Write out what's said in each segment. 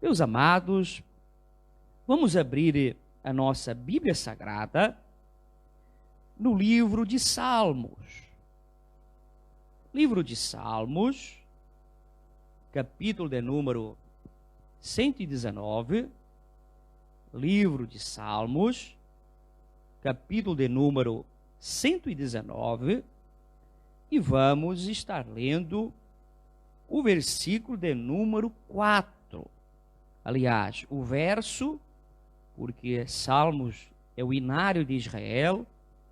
Meus amados, vamos abrir a nossa Bíblia Sagrada no livro de Salmos. Livro de Salmos, capítulo de número 119. Livro de Salmos, capítulo de número 119. E vamos estar lendo o versículo de número 4. Aliás, o verso, porque Salmos é o inário de Israel,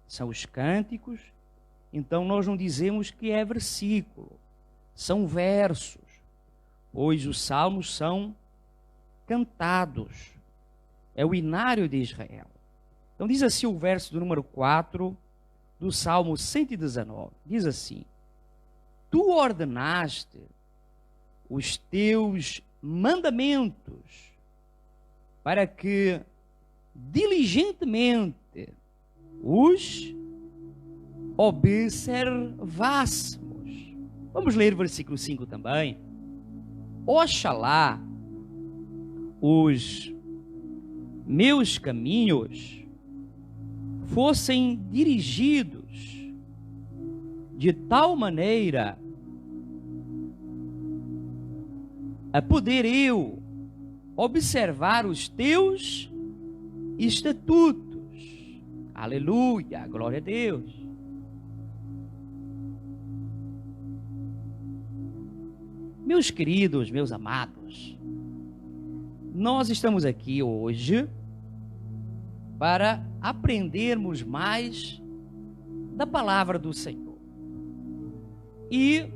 são os cânticos, então nós não dizemos que é versículo, são versos, pois os salmos são cantados, é o inário de Israel. Então diz assim o verso do número 4 do Salmo 119, diz assim: Tu ordenaste os teus mandamentos para que diligentemente os observássemos. Vamos ler o versículo 5 também. Oxalá os meus caminhos fossem dirigidos de tal maneira a poder eu observar os teus estatutos. Aleluia, glória a Deus. Meus queridos, meus amados, nós estamos aqui hoje para aprendermos mais da palavra do Senhor. E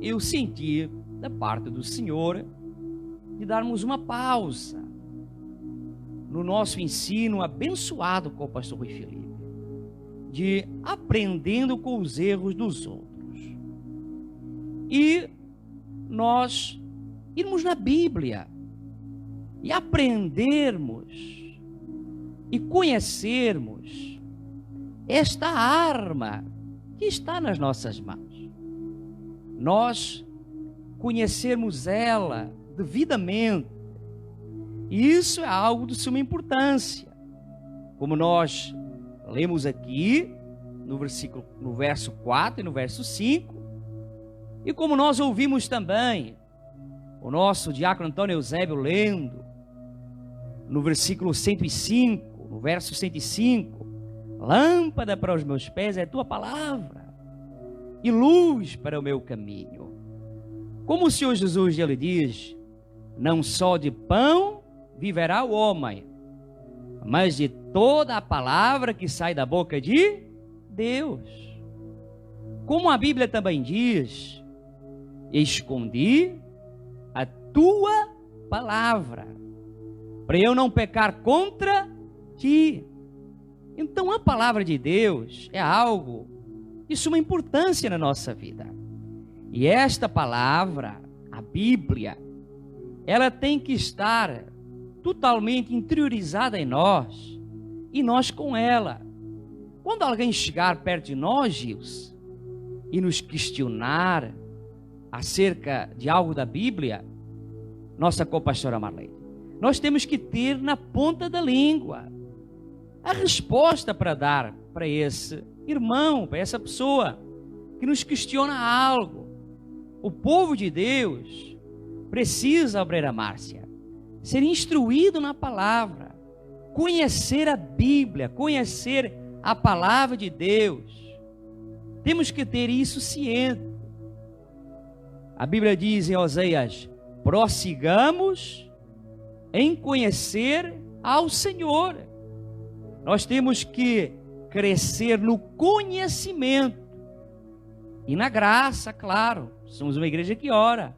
eu senti da parte do Senhor de darmos uma pausa no nosso ensino abençoado com o pastor Rui Felipe, de aprendendo com os erros dos outros, e nós irmos na Bíblia e aprendermos e conhecermos esta arma que está nas nossas mãos. Nós conhecermos ela devidamente. E isso é algo de suma importância. Como nós lemos aqui no verso 4 e no verso 5, e como nós ouvimos também o nosso diácono Antônio Eusébio lendo no versículo 105, no verso 105, lâmpada para os meus pés é a tua palavra e luz para o meu caminho. Como o Senhor Jesus, ele diz, não só de pão viverá o homem, mas de toda a palavra que sai da boca de Deus. Como a Bíblia também diz, escondi a tua palavra, para eu não pecar contra ti. Então a palavra de Deus é algo de suma importância na nossa vida. E esta palavra, a Bíblia, ela tem que estar totalmente interiorizada em nós, e nós com ela. Quando alguém chegar perto de nós, Gils, e nos questionar acerca de algo da Bíblia, nossa co-pastora Marlene, nós temos que ter na ponta da língua a resposta para dar para esse irmão, para essa pessoa que nos questiona algo. O povo de Deus precisa, obreira Márcia, ser instruído na palavra, conhecer a Bíblia, conhecer a palavra de Deus. Temos que ter isso ciente. A Bíblia diz em Oséias: prossigamos em conhecer ao Senhor. Nós temos que crescer no conhecimento e na graça, claro. Somos uma igreja que ora,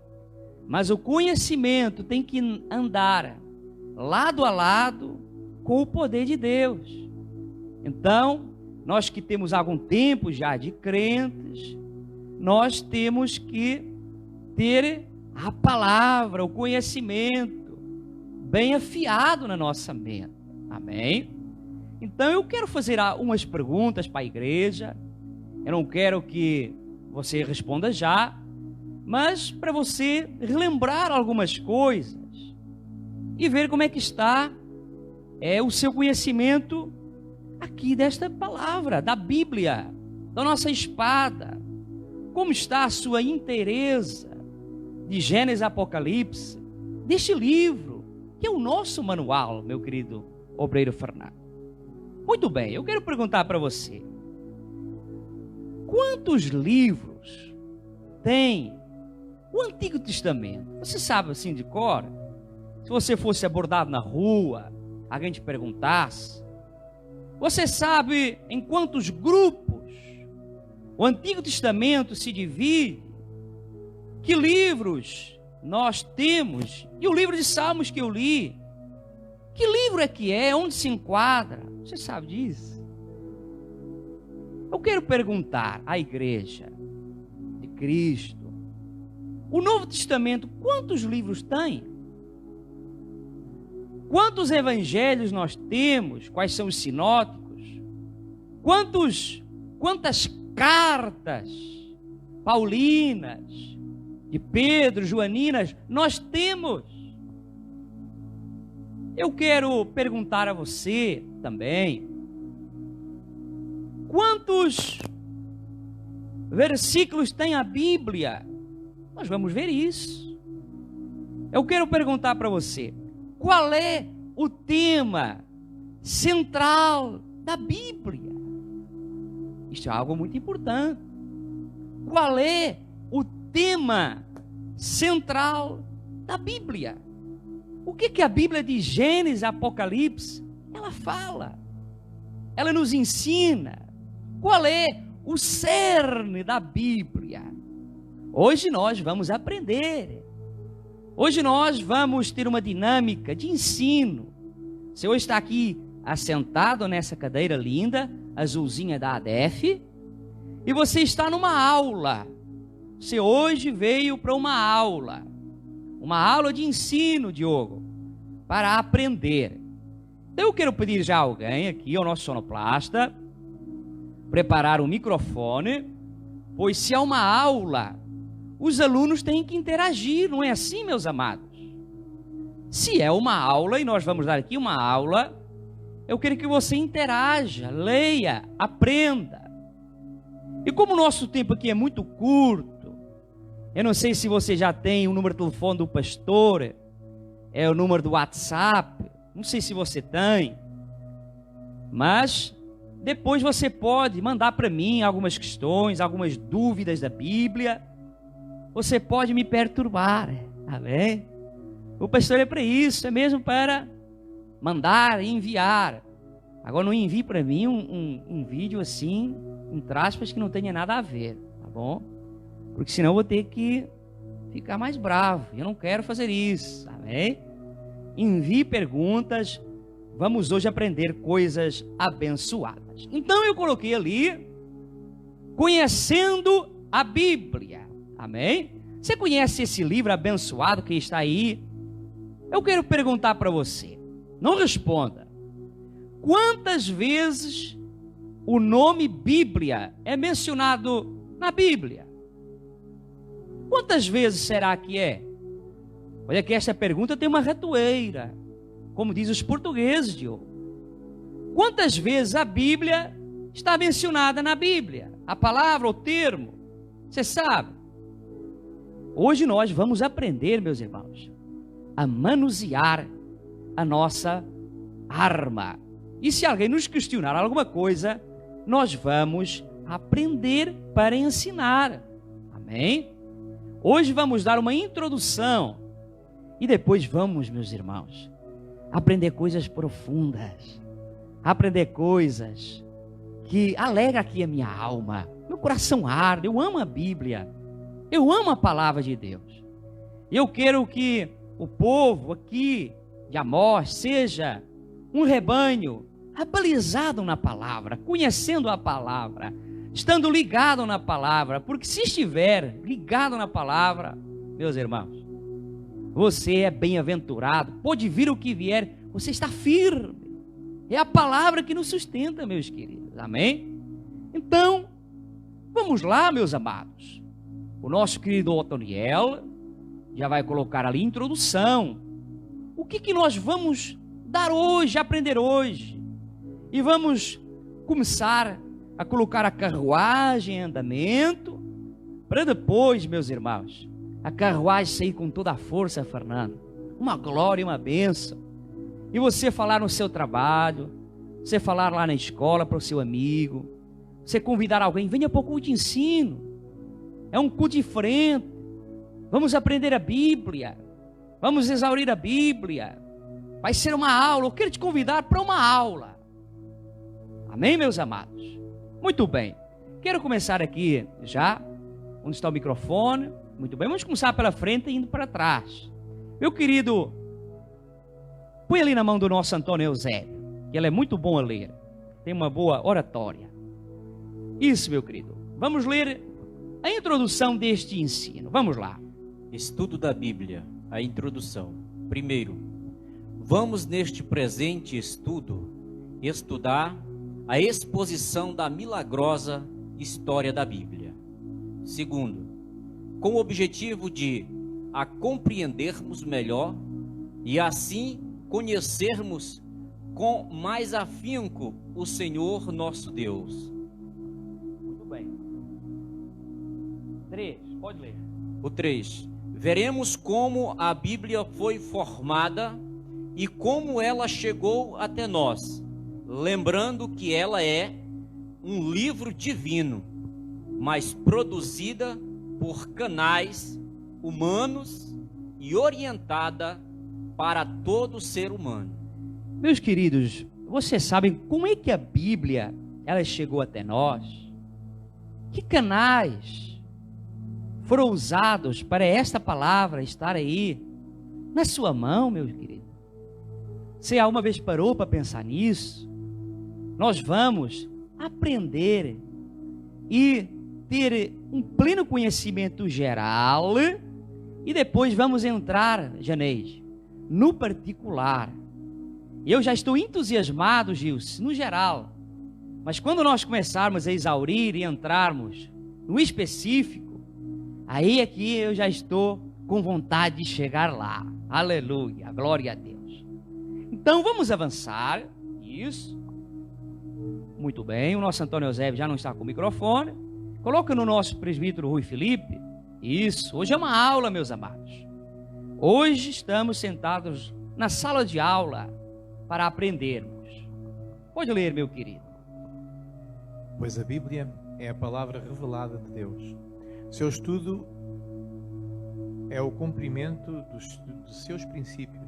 mas o conhecimento tem que andar lado a lado com o poder de Deus. Então, nós que temos algum tempo já de crentes, nós temos que ter a palavra, o conhecimento bem afiado na nossa mente. Amém? Então eu quero fazer umas perguntas para a igreja. Eu não quero que você responda já, mas para você relembrar algumas coisas e ver como é que está o seu conhecimento aqui desta palavra, da Bíblia, da nossa espada. Como está a sua inteireza de Gênesis a Apocalipse, deste livro, que é o nosso manual, meu querido obreiro Fernando. Muito bem, eu quero perguntar para você, quantos livros tem o Antigo Testamento? Você sabe assim de cor? Se você fosse abordado na rua, alguém te perguntasse, você sabe em quantos grupos o Antigo Testamento se divide? Que livros nós temos? E o livro de Salmos que eu li, que livro é que é? Onde se enquadra? Você sabe disso? Eu quero perguntar à igreja de Cristo, o Novo Testamento, quantos livros tem? Quantos evangelhos nós temos? Quais são os sinóticos? Quantas cartas paulinas, de Pedro, joaninas, nós temos? Eu quero perguntar a você também, quantos versículos tem a Bíblia? Nós vamos ver isso. Eu quero perguntar para você, qual é o tema central da Bíblia? Isso é algo muito importante. Qual é o tema central da Bíblia? O que a Bíblia de Gênesis, Apocalipse, ela fala? Ela nos ensina. Qual é o cerne da Bíblia? Hoje nós vamos aprender. Hoje nós vamos ter uma dinâmica de ensino. Você hoje está aqui assentado nessa cadeira linda, azulzinha da ADEF, e você está numa aula. Você hoje veio para uma aula de ensino, Diogo, para aprender. Então eu quero pedir já a alguém aqui, ao nosso sonoplasta, preparar um microfone, pois se é uma aula, os alunos têm que interagir, não é assim, meus amados? Se é uma aula, e nós vamos dar aqui uma aula, eu quero que você interaja, leia, aprenda. E como o nosso tempo aqui é muito curto, eu não sei se você já tem o número de telefone do pastor, é o número do WhatsApp, não sei se você tem, mas depois você pode mandar para mim algumas questões, algumas dúvidas da Bíblia. Você pode me perturbar, amém? O pastor é para isso, é mesmo para mandar e enviar. Agora não envie para mim um vídeo assim, entre aspas, que não tenha nada a ver, tá bom? Porque senão eu vou ter que ficar mais bravo. Eu não quero fazer isso, amém? Envie perguntas. Vamos hoje aprender coisas abençoadas. Então eu coloquei ali, conhecendo a Bíblia, amém? Você conhece esse livro abençoado que está aí? Eu quero perguntar para você, não responda. Quantas vezes o nome Bíblia é mencionado na Bíblia? Quantas vezes será que é? Olha que esta pergunta tem uma ratoeira, como diz os portugueses, Diogo. Quantas vezes a Bíblia está mencionada na Bíblia? A palavra, o termo, você sabe? Hoje nós vamos aprender, meus irmãos, a manusear a nossa arma. E se alguém nos questionar alguma coisa, nós vamos aprender para ensinar. Amém? Hoje vamos dar uma introdução e depois vamos, meus irmãos, aprender coisas profundas, aprender coisas que alegram aqui a minha alma. Meu coração arde, eu amo a Bíblia, eu amo a palavra de Deus. Eu quero que o povo aqui de Amós seja um rebanho abalizado na palavra, conhecendo a palavra, estando ligado na palavra, porque se estiver ligado na palavra, meus irmãos, você é bem-aventurado, pode vir o que vier, você está firme. É a palavra que nos sustenta, meus queridos, amém? Então, vamos lá, meus amados. O nosso querido Otoniel já vai colocar ali introdução. O que nós vamos dar hoje, aprender hoje? E vamos começar a colocar a carruagem em andamento, para depois, meus irmãos, a carruagem sair com toda a força, Fernando. Uma glória, uma bênção. E você falar no seu trabalho, você falar lá na escola para o seu amigo, você convidar alguém, venha para o culto de ensino. É um culto diferente. Vamos aprender a Bíblia. Vamos exaurir a Bíblia. Vai ser uma aula. Eu quero te convidar para uma aula. Amém, meus amados? Muito bem. Quero começar aqui já. Onde está o microfone? Muito bem. Vamos começar pela frente e indo para trás. Meu querido, põe ali na mão do nosso Antônio Eusébio, que ele é muito bom a ler. Tem uma boa oratória. Isso, meu querido. Vamos ler a introdução deste ensino. Vamos lá. Estudo da Bíblia, a introdução. Primeiro, vamos neste presente estudo estudar a exposição da milagrosa história da Bíblia. Segundo, com o objetivo de a compreendermos melhor e assim conhecermos com mais afinco o Senhor nosso Deus. Muito bem. 3, pode ler. O 3. Veremos como a Bíblia foi formada e como ela chegou até nós, lembrando que ela é um livro divino, mas produzida por canais humanos e orientada para todo ser humano. Meus queridos, vocês sabem como é que a Bíblia ela chegou até nós? Que canais foram usados para esta palavra estar aí na sua mão, meu querido? Você alguma vez parou para pensar nisso? Nós vamos aprender e ter um pleno conhecimento geral e depois vamos entrar, Janeide, no particular. Eu já estou entusiasmado, Gilson, no geral, mas quando nós começarmos a exaurir e entrarmos no específico, aí é que eu já estou com vontade de chegar lá. Aleluia, glória a Deus. Então vamos avançar. Isso. Muito bem, o nosso Antônio Eusébio já não está com o microfone. Coloca no nosso presbítero Rui Felipe. Isso, hoje é uma aula, meus amados. Hoje estamos sentados na sala de aula para aprendermos. Pode ler, meu querido. Pois a Bíblia é a palavra revelada de Deus. Seu estudo é o cumprimento dos seus princípios.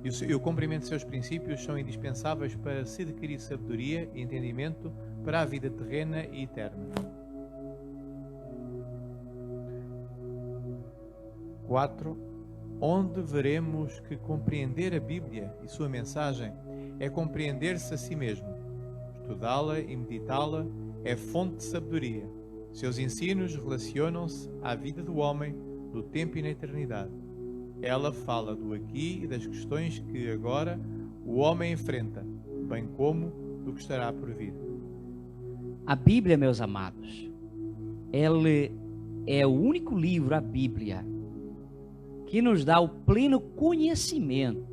E o cumprimento de seus princípios são indispensáveis para se adquirir sabedoria e entendimento para a vida terrena e eterna. 4. Onde veremos que compreender a Bíblia e sua mensagem é compreender-se a si mesmo. Estudá-la e meditá-la é fonte de sabedoria. Seus ensinos relacionam-se à vida do homem, do tempo e na eternidade. Ela fala do aqui e das questões que agora o homem enfrenta, bem como do que estará por vir. A Bíblia, meus amados, ela é o único livro, a Bíblia, que nos dá o pleno conhecimento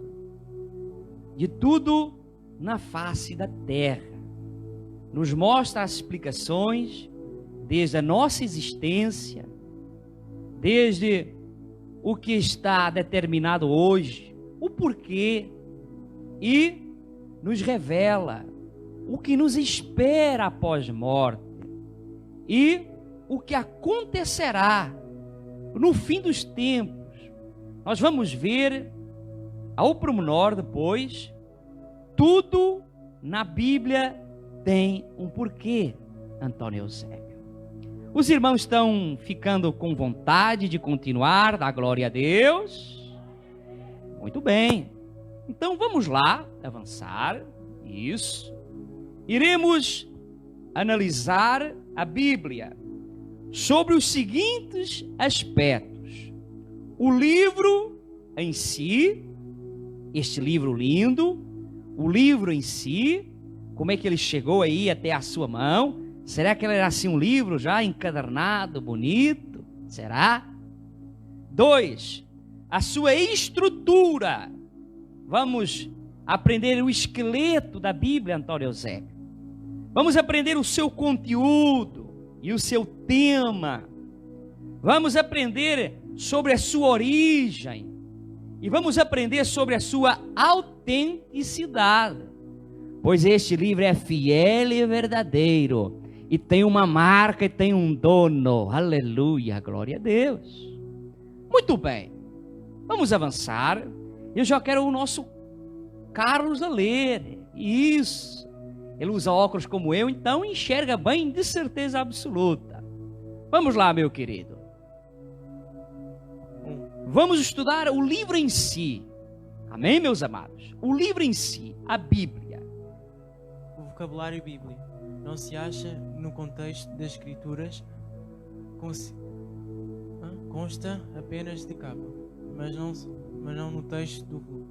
de tudo na face da terra. Nos mostra as explicações desde a nossa existência, desde o que está determinado hoje, o porquê, e nos revela o que nos espera após morte e o que acontecerá no fim dos tempos. Nós vamos ver ao pormenor depois. Tudo na Bíblia tem um porquê, Antônio Eusébio. Os irmãos estão ficando com vontade de continuar, dar glória a Deus? Muito bem. Então vamos lá, avançar. Isso. Iremos analisar a Bíblia sobre os seguintes aspectos. O livro em si, este livro lindo, o livro em si, como é que ele chegou aí até a sua mão? Será que ele era assim um livro já encadernado, bonito? Será? 2. A sua estrutura. Vamos aprender o esqueleto da Bíblia, Antônio Eusébio. Vamos aprender o seu conteúdo e o seu tema. Vamos aprender sobre a sua origem. E vamos aprender sobre a sua autenticidade. Pois este livro é fiel e verdadeiro. E tem uma marca e tem um dono. Aleluia, glória a Deus. Muito bem. Vamos avançar. Eu já quero o nosso Carlos a ler. Isso. Ele usa óculos como eu, então enxerga bem de certeza absoluta. Vamos lá, meu querido. Vamos estudar o livro em si. Amém, meus amados? O livro em si, a Bíblia. O vocabulário bíblico não se acha no contexto das Escrituras, consta apenas de capa, mas não no texto do livro.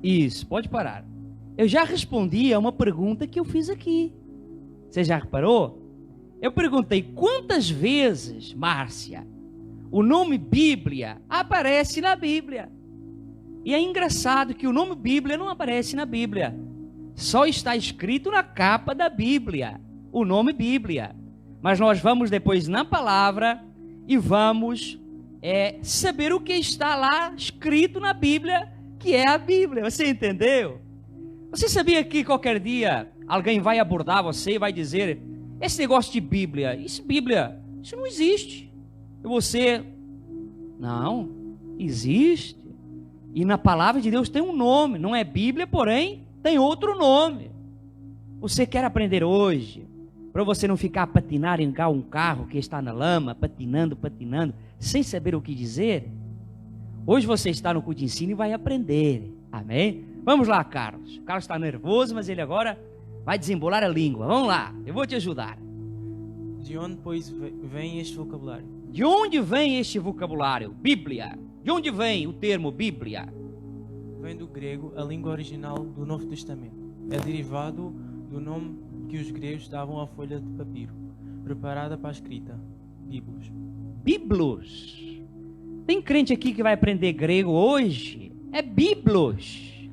Isso, pode parar. Eu já respondi a uma pergunta que eu fiz aqui. Você já reparou? Eu perguntei quantas vezes, Márcia, o nome Bíblia aparece na Bíblia. E é engraçado que o nome Bíblia não aparece na Bíblia. Só está escrito na capa da Bíblia, o nome Bíblia. Mas nós vamos depois na palavra e vamos saber o que está lá escrito na Bíblia, que é a Bíblia. Você entendeu? Você sabia que qualquer dia alguém vai abordar você e vai dizer: esse negócio de Bíblia, isso não existe. E você, não, existe. E na palavra de Deus tem um nome, não é Bíblia, porém tem outro nome. Você quer aprender hoje, para você não ficar a patinar em um carro que está na lama, patinando, sem saber o que dizer? Hoje você está no culto de ensino e vai aprender. Amém? Vamos lá, Carlos. O Carlos está nervoso, mas ele agora vai desembolar a língua. Vamos lá, eu vou te ajudar. De onde, pois, vem este vocabulário? De onde vem este vocabulário? Bíblia. De onde vem o termo Bíblia? Vem do grego, a língua original do Novo Testamento. É derivado do nome que os gregos davam à folha de papiro, preparada para a escrita. Biblos. Biblos. Tem crente aqui que vai aprender grego hoje? É Biblos.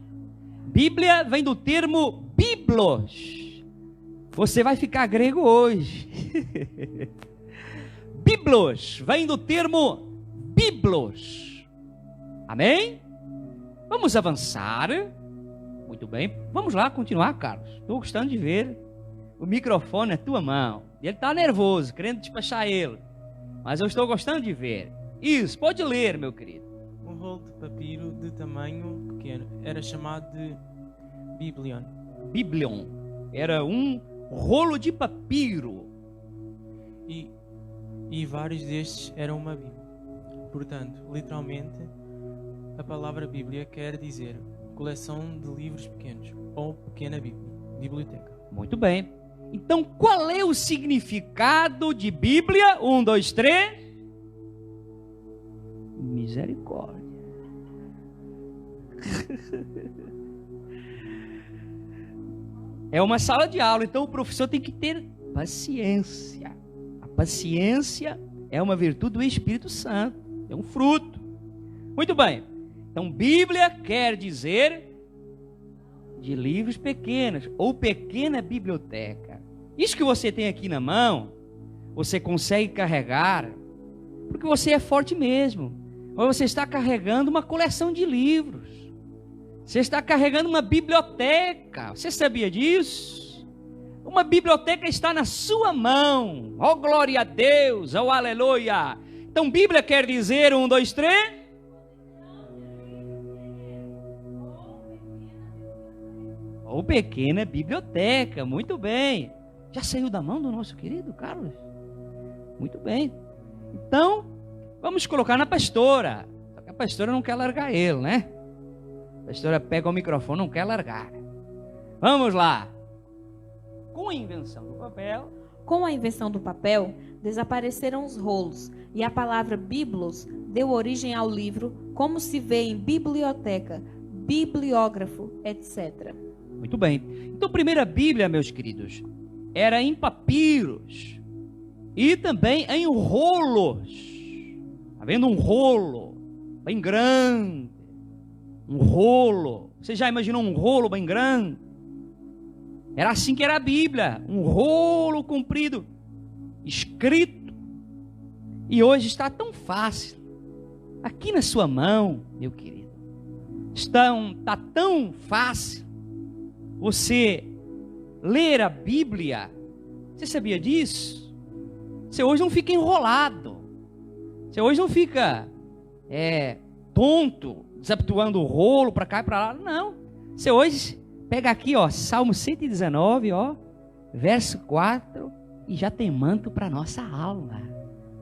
Bíblia vem do termo Biblos. Você vai ficar grego hoje. Biblos vem do termo Biblos. Amém? Vamos avançar. Muito bem. Vamos lá continuar, Carlos. Estou gostando de ver o microfone na tua mão. Ele está nervoso, querendo despachar ele. Mas eu estou gostando de ver. Isso, pode ler, meu querido. Um rolo de papiro de tamanho pequeno era chamado de Biblion. Biblion. Era um rolo de papiro. E vários destes eram uma Bíblia. Portanto, literalmente, a palavra Bíblia quer dizer coleção de livros pequenos ou pequena Bíblia, biblioteca. Muito bem. Então, qual é o significado de Bíblia? 1, 2, 3. Misericórdia. É uma sala de aula, então o professor tem que ter paciência. A paciência é uma virtude do Espírito Santo, é um fruto. Muito bem. Então, Bíblia quer dizer de livros pequenos ou pequena biblioteca. Isso que você tem aqui na mão, você consegue carregar porque você é forte mesmo. Ou você está carregando uma coleção de livros. Você está carregando uma biblioteca. Você sabia disso? Uma biblioteca está na sua mão. Oh, glória a Deus, oh, aleluia. Então, Bíblia quer dizer 1, 2, 3. Ou pequena biblioteca, muito bem. Já saiu da mão do nosso querido Carlos? Muito bem. Então, vamos colocar na pastora. Só que a pastora não quer largar ele, né? A pastora pega o microfone, não quer largar. Vamos lá. Com a invenção do papel... Com a invenção do papel, desapareceram os rolos, e a palavra biblos deu origem ao livro, como se vê em biblioteca, bibliógrafo, etc. Muito bem. Então, a primeira Bíblia, meus queridos, era em papiros e também em rolos. Está vendo um rolo bem grande. Um rolo. Você já imaginou um rolo bem grande? Era assim que era a Bíblia. Um rolo comprido, escrito. E hoje está tão fácil. Aqui na sua mão, meu querido. Está tão fácil você ler a Bíblia. Você sabia disso? Você hoje não fica enrolado. Você hoje não fica tonto, desabituando o rolo para cá e para lá. Não. Você hoje pega aqui, ó, Salmo 119, ó, verso 4, e já tem manto para nossa alma.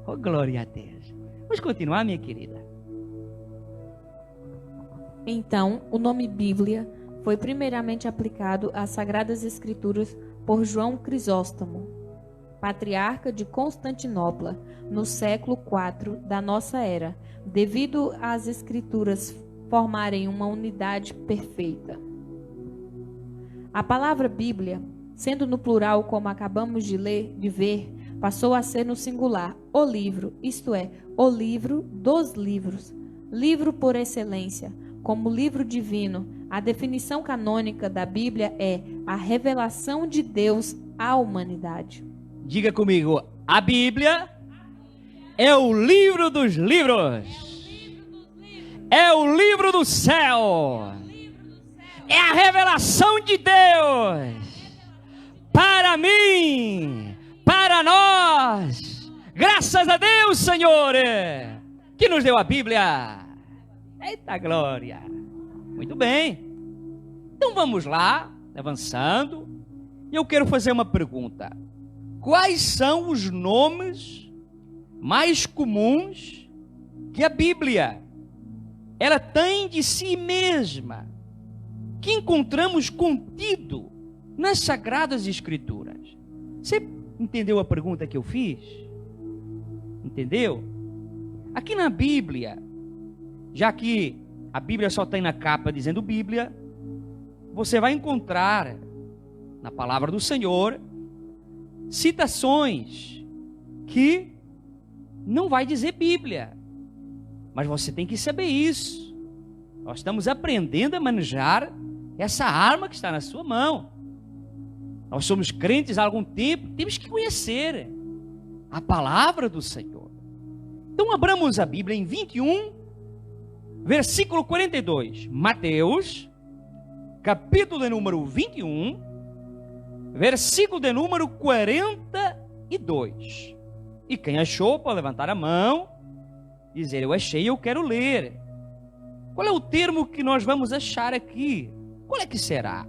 Oh, glória a Deus. Vamos continuar, minha querida. Então, o nome Bíblia foi primeiramente aplicado às Sagradas Escrituras por João Crisóstomo, patriarca de Constantinopla, no século IV da nossa era, devido às Escrituras formarem uma unidade perfeita. A palavra Bíblia, sendo no plural como acabamos de ver, passou a ser no singular, o livro, isto é, o livro dos livros, livro por excelência, como livro divino. A definição canônica da Bíblia é a revelação de Deus à humanidade. Diga comigo, a Bíblia é o livro dos livros. É o livro do céu. É a revelação de Deus para mim, para nós. Graças a Deus, Senhor, que nos deu a Bíblia. Eita glória. Muito bem. Então vamos lá, avançando. E eu quero fazer uma pergunta. Quais são os nomes mais comuns que a Bíblia ela tem de si mesma, que encontramos contido nas Sagradas Escrituras? Você entendeu a pergunta que eu fiz? Entendeu? Aqui na Bíblia, já que a Bíblia só tem na capa dizendo Bíblia, você vai encontrar na palavra do Senhor citações que não vai dizer Bíblia, mas você tem que saber isso. Nós estamos aprendendo a manejar essa arma que está na sua mão. Nós somos crentes há algum tempo, temos que conhecer a palavra do Senhor. Então abramos a Bíblia em 21, versículo 42. Mateus, capítulo de número 21, versículo de número 42. E quem achou pode levantar a mão, dizer: eu achei, eu quero ler. Qual é o termo que nós vamos achar aqui? Qual é que será?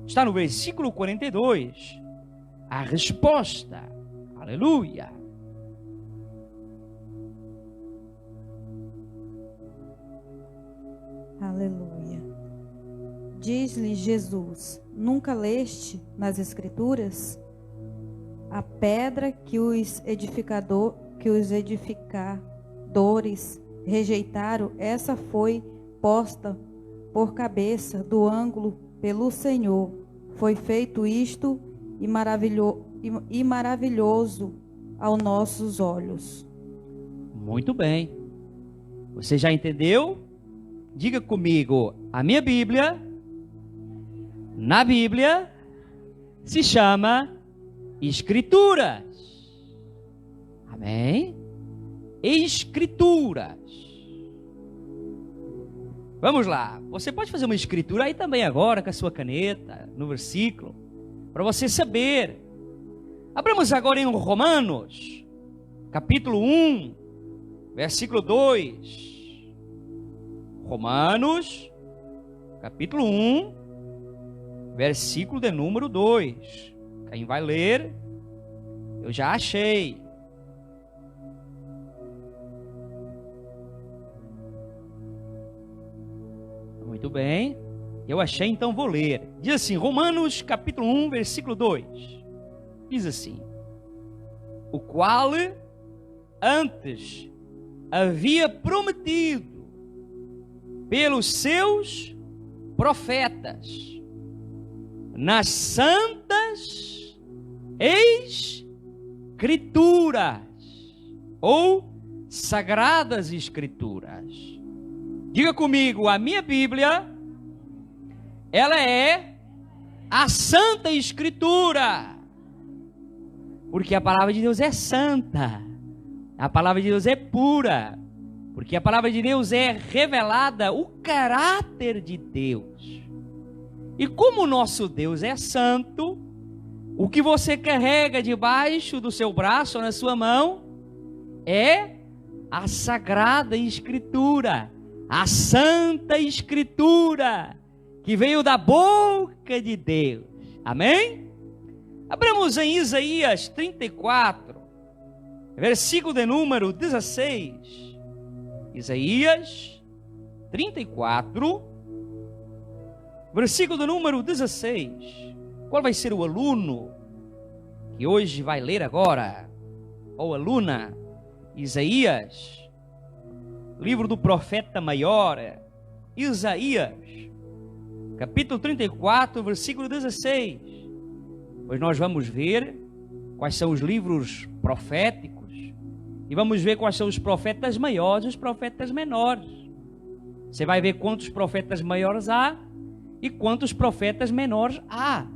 Está no versículo 42. A resposta. Aleluia. Aleluia. Diz-lhe Jesus: nunca leste nas Escrituras? A pedra que os edificadores rejeitaram, essa foi posta por cabeça do ângulo pelo Senhor. Foi feito isto e maravilhoso aos nossos olhos. Muito bem. Você já entendeu? Diga comigo: a minha Bíblia, na Bíblia, se chama Escrituras. Amém? Escrituras. Vamos lá. Você pode fazer uma escritura aí também agora com a sua caneta, no versículo, para você saber. Abramos agora em Romanos, capítulo 1, versículo 2. Romanos, capítulo 1, versículo de número 2. Quem vai ler? Eu já achei. Muito bem. Eu achei, então vou ler. Diz assim, Romanos, capítulo 1, versículo 2. Diz assim: o qual antes havia prometido pelos seus profetas nas santas escrituras ou Sagradas Escrituras. Diga comigo, a minha Bíblia, ela é a Santa Escritura. Porque a palavra de Deus é santa. A palavra de Deus é pura. Porque a palavra de Deus é revelada o caráter de Deus. E como o nosso Deus é santo, o que você carrega debaixo do seu braço ou na sua mão é a Sagrada Escritura, a Santa Escritura, que veio da boca de Deus. Amém? Abramos em Isaías 34, versículo de número 16. Isaías 34, versículo de número 16. Qual vai ser o aluno que hoje vai ler agora? Ou aluna? Isaías, livro do profeta maior, Isaías, capítulo 34, versículo 16. Pois nós vamos ver quais são os livros proféticos e vamos ver quais são os profetas maiores e os profetas menores. Você vai ver quantos profetas maiores há e quantos profetas menores há.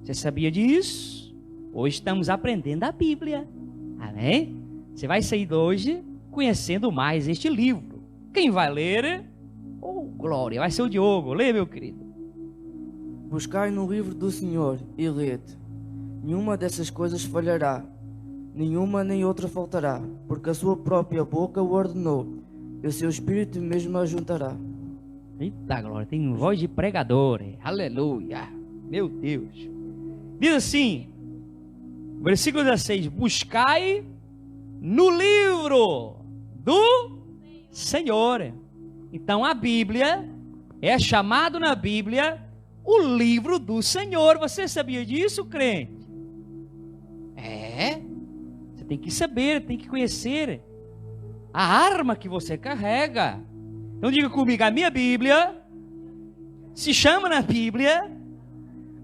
Você sabia disso? Hoje estamos aprendendo a Bíblia. Amém? Você vai sair de hoje conhecendo mais este livro. Quem vai ler? Oh, glória! Vai ser o Diogo. Lê, meu querido. Buscai no livro do Senhor e lede. Nenhuma dessas coisas falhará, nenhuma nem outra faltará, porque a sua própria boca o ordenou, e o seu espírito mesmo a juntará. Eita, glória! Tem voz de pregador. Aleluia! Meu Deus! Diz assim, versículo 16: buscai no livro do Senhor. Então a Bíblia é chamado na Bíblia o livro do Senhor. Você sabia disso, crente? Você tem que saber, tem que conhecer a arma que você carrega. Então diga comigo, a minha Bíblia se chama na Bíblia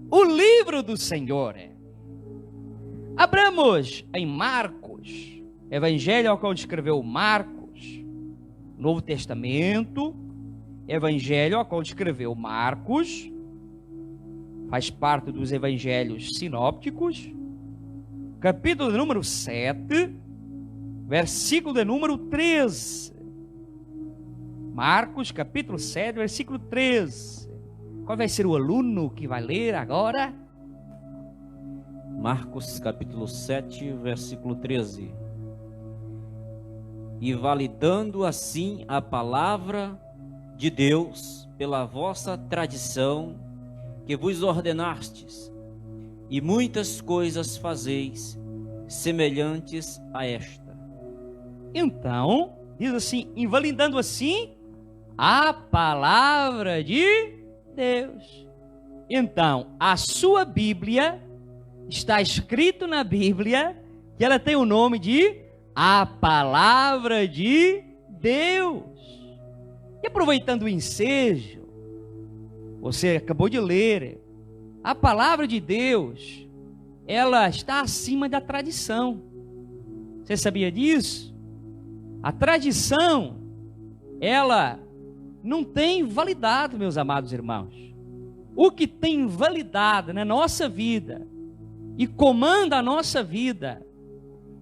o livro do Senhor. Abramos em Marcos, Evangelho ao qual escreveu Marcos, Novo Testamento, Evangelho ao qual escreveu Marcos, faz parte dos Evangelhos sinópticos, capítulo de número 7, versículo de número 13. Marcos, capítulo 7, versículo 13. Qual vai ser o aluno que vai ler agora? Marcos capítulo 7, versículo 13. E validando assim a palavra de Deus pela vossa tradição que vos ordenastes, e muitas coisas fazeis semelhantes a esta. Então, diz assim, invalidando assim a palavra de Deus. Então, a sua Bíblia, está escrito na Bíblia, que ela tem o nome de a palavra de Deus. E aproveitando o ensejo, você acabou de ler, a palavra de Deus, ela está acima da tradição. Você sabia disso? A tradição, ela não tem validade, meus amados irmãos. O que tem validade na nossa vida e comanda a nossa vida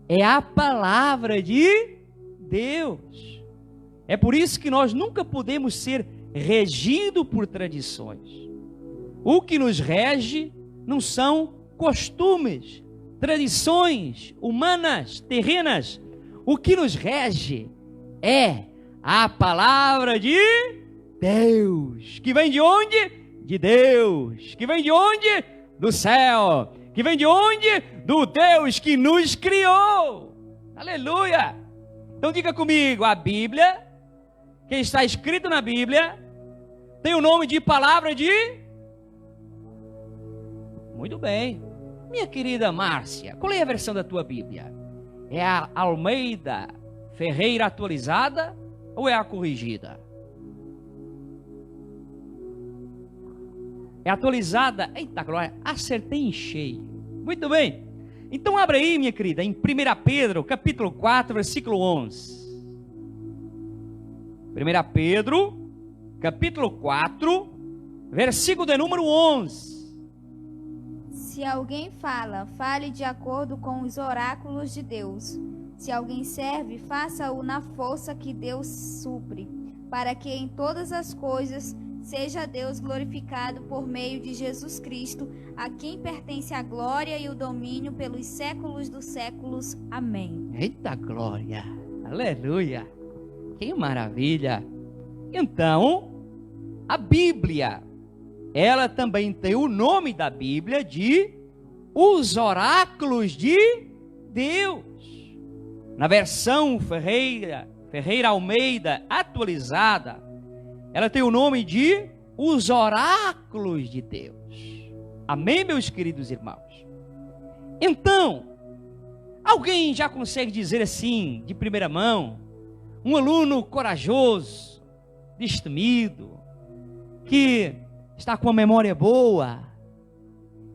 é a palavra de Deus. É por isso que nós nunca podemos ser regidos por tradições. O que nos rege não são costumes, tradições humanas, terrenas. O que nos rege é a palavra de Deus. Que vem de onde? De Deus. Que vem de onde? Do céu. Que vem de onde? Do Deus que nos criou. Aleluia! Então diga comigo, a Bíblia, que está escrito na Bíblia, tem o nome de palavra de... Muito bem. Minha querida Márcia, qual é a versão da tua Bíblia? É a Almeida Ferreira atualizada ou é a corrigida? É atualizada? Eita glória, acertei em cheio. Muito bem. Então abra aí, minha querida, em 1 Pedro, capítulo 4, versículo 11. 1 Pedro, capítulo 4, versículo de número 11. Se alguém fala, fale de acordo com os oráculos de Deus. Se alguém serve, faça-o na força que Deus supre, para que em todas as coisas seja Deus glorificado por meio de Jesus Cristo, a quem pertence a glória e o domínio pelos séculos dos séculos. Amém. Eita glória! Aleluia! Que maravilha! Então, a Bíblia, ela também tem o nome da Bíblia de Os Oráculos de Deus. Na versão Ferreira Almeida atualizada, ela tem o nome de Os Oráculos de Deus. Amém, meus queridos irmãos? Então, alguém já consegue dizer assim, de primeira mão, um aluno corajoso, destemido, que está com uma memória boa